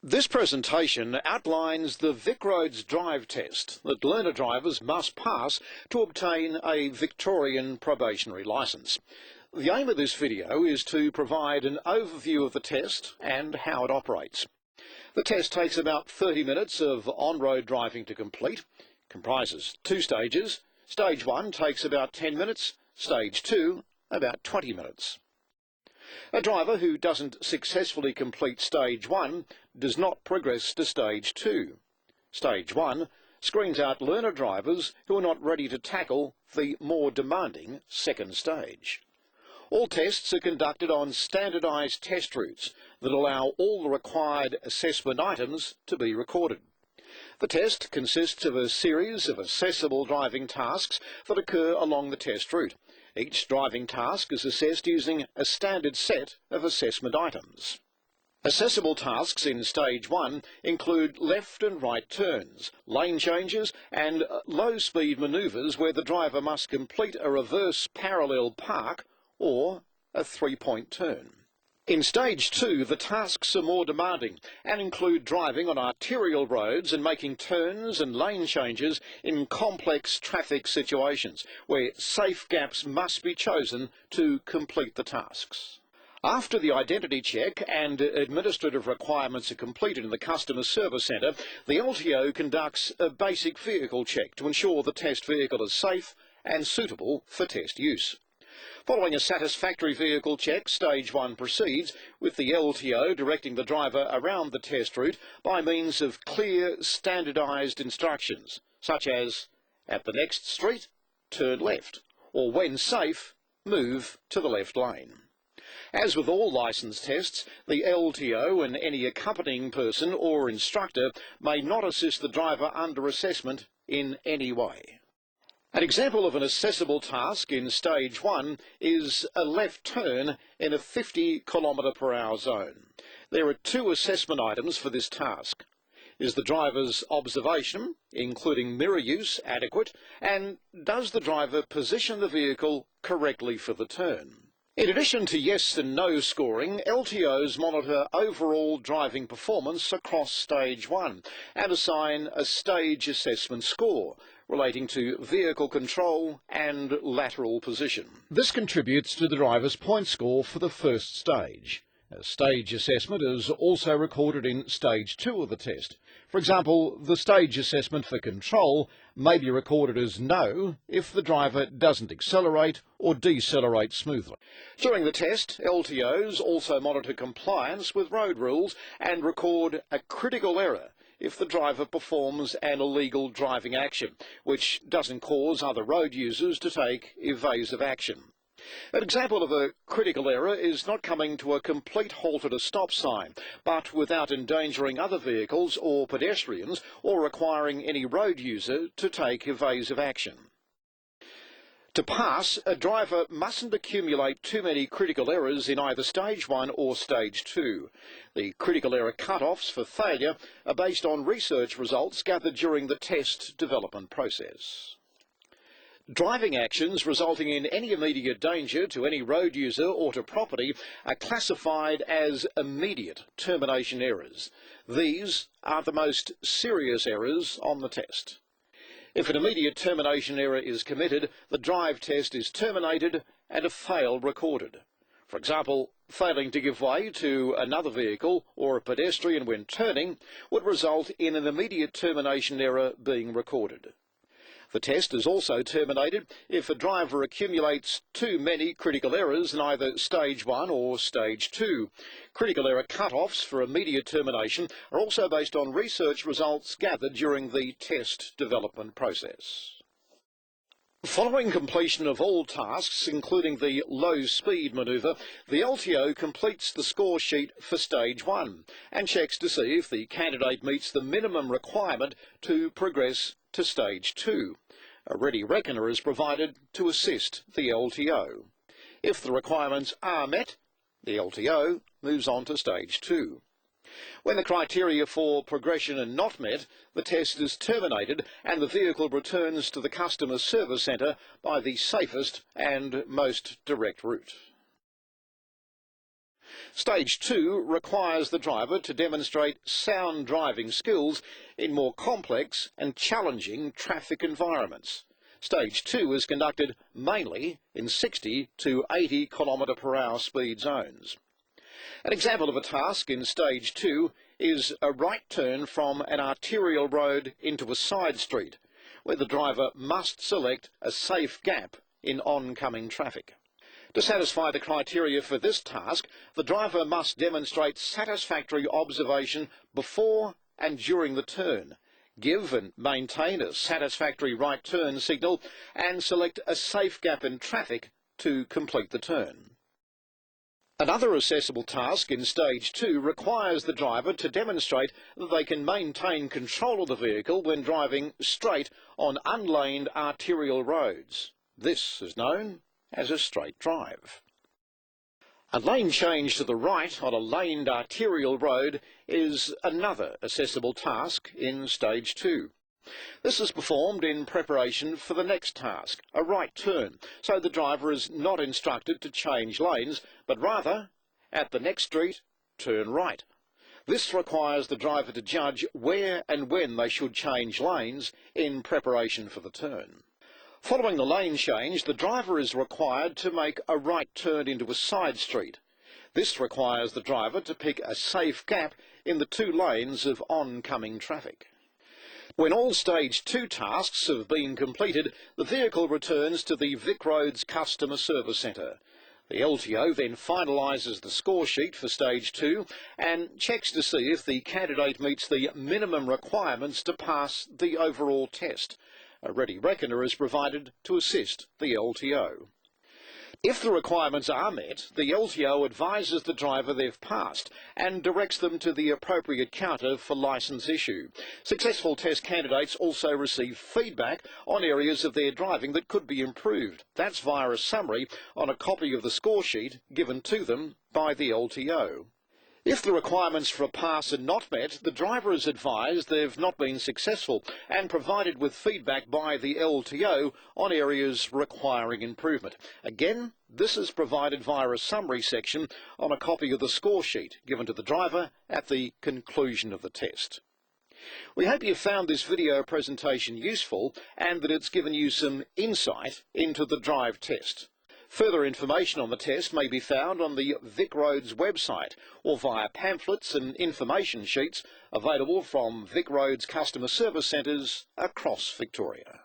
This presentation outlines the VicRoads drive test that learner drivers must pass to obtain a Victorian probationary licence. The aim of this video is to provide an overview of the test and how it operates. The test takes about 30 minutes of on-road driving to complete, comprises two stages. Stage 1 takes about 10 minutes, Stage 2 about 20 minutes. A driver who doesn't successfully complete Stage 1 does not progress to Stage 2. Stage 1 screens out learner drivers who are not ready to tackle the more demanding second stage. All tests are conducted on standardised test routes that allow all the required assessment items to be recorded. The test consists of a series of accessible driving tasks that occur along the test route. Each driving task is assessed using a standard set of assessment items. Accessible tasks in Stage 1 include left and right turns, lane changes and low-speed manoeuvres where the driver must complete a reverse parallel park or a three-point turn. In Stage 2, the tasks are more demanding and include driving on arterial roads and making turns and lane changes in complex traffic situations where safe gaps must be chosen to complete the tasks. After the identity check and administrative requirements are completed in the Customer Service Centre, the LTO conducts a basic vehicle check to ensure the test vehicle is safe and suitable for test use. Following a satisfactory vehicle check, Stage 1 proceeds, with the LTO directing the driver around the test route by means of clear, standardised instructions, such as, at the next street, turn left, or when safe, move to the left lane. As with all licence tests, the LTO and any accompanying person or instructor may not assist the driver under assessment in any way. An example of an accessible task in Stage 1 is a left turn in a 50 km/h zone. There are two assessment items for this task. Is the driver's observation, including mirror use, adequate, and does the driver position the vehicle correctly for the turn? In addition to yes and no scoring, LTOs monitor overall driving performance across Stage 1 and assign a stage assessment score relating to vehicle control and lateral position. This contributes to the driver's point score for the first stage. A stage assessment is also recorded in Stage 2 of the test. For example, the stage assessment for control may be recorded as no if the driver doesn't accelerate or decelerate smoothly. During the test, LTOs also monitor compliance with road rules and record a critical error if the driver performs an illegal driving action, which doesn't cause other road users to take evasive action. An example of a critical error is not coming to a complete halt at a stop sign, but without endangering other vehicles or pedestrians or requiring any road user to take evasive action. To pass, a driver mustn't accumulate too many critical errors in either Stage 1 or Stage 2. The critical error cut-offs for failure are based on research results gathered during the test development process. Driving actions resulting in any immediate danger to any road user or to property are classified as immediate termination errors. These are the most serious errors on the test. If an immediate termination error is committed, the drive test is terminated and a fail recorded. For example, failing to give way to another vehicle or a pedestrian when turning would result in an immediate termination error being recorded. The test is also terminated if a driver accumulates too many critical errors in either Stage 1 or Stage 2. Critical error cut-offs for immediate termination are also based on research results gathered during the test development process. Following completion of all tasks, including the low-speed manoeuvre, the LTO completes the score sheet for Stage 1 and checks to see if the candidate meets the minimum requirement to progress to Stage 2. A ready reckoner is provided to assist the LTO. If the requirements are met, the LTO moves on to Stage 2. When the criteria for progression are not met, the test is terminated and the vehicle returns to the Customer Service Centre by the safest and most direct route. Stage 2 requires the driver to demonstrate sound driving skills in more complex and challenging traffic environments. Stage 2 is conducted mainly in 60 to 80 km/h speed zones. An example of a task in Stage 2 is a right turn from an arterial road into a side street, where the driver must select a safe gap in oncoming traffic. To satisfy the criteria for this task, the driver must demonstrate satisfactory observation before and during the turn, give and maintain a satisfactory right turn signal, and select a safe gap in traffic to complete the turn. Another assessable task in Stage 2 requires the driver to demonstrate that they can maintain control of the vehicle when driving straight on unlaned arterial roads. This is known as a straight drive. A lane change to the right on a laned arterial road is another assessable task in Stage 2. This is performed in preparation for the next task, a right turn, so the driver is not instructed to change lanes, but rather, at the next street, turn right. This requires the driver to judge where and when they should change lanes in preparation for the turn. Following the lane change, the driver is required to make a right turn into a side street. This requires the driver to pick a safe gap in the two lanes of oncoming traffic. When all Stage 2 tasks have been completed, the vehicle returns to the VicRoads Customer Service Centre. The LTO then finalises the score sheet for Stage 2 and checks to see if the candidate meets the minimum requirements to pass the overall test. A ready reckoner is provided to assist the LTO. If the requirements are met, the LTO advises the driver they've passed and directs them to the appropriate counter for licence issue. Successful test candidates also receive feedback on areas of their driving that could be improved. That's via a summary on a copy of the score sheet given to them by the LTO. If the requirements for a pass are not met, the driver is advised they've not been successful and provided with feedback by the LTO on areas requiring improvement. Again, this is provided via a summary section on a copy of the score sheet given to the driver at the conclusion of the test. We hope you found this video presentation useful and that it's given you some insight into the drive test. Further information on the test may be found on the VicRoads website or via pamphlets and information sheets available from VicRoads customer service centres across Victoria.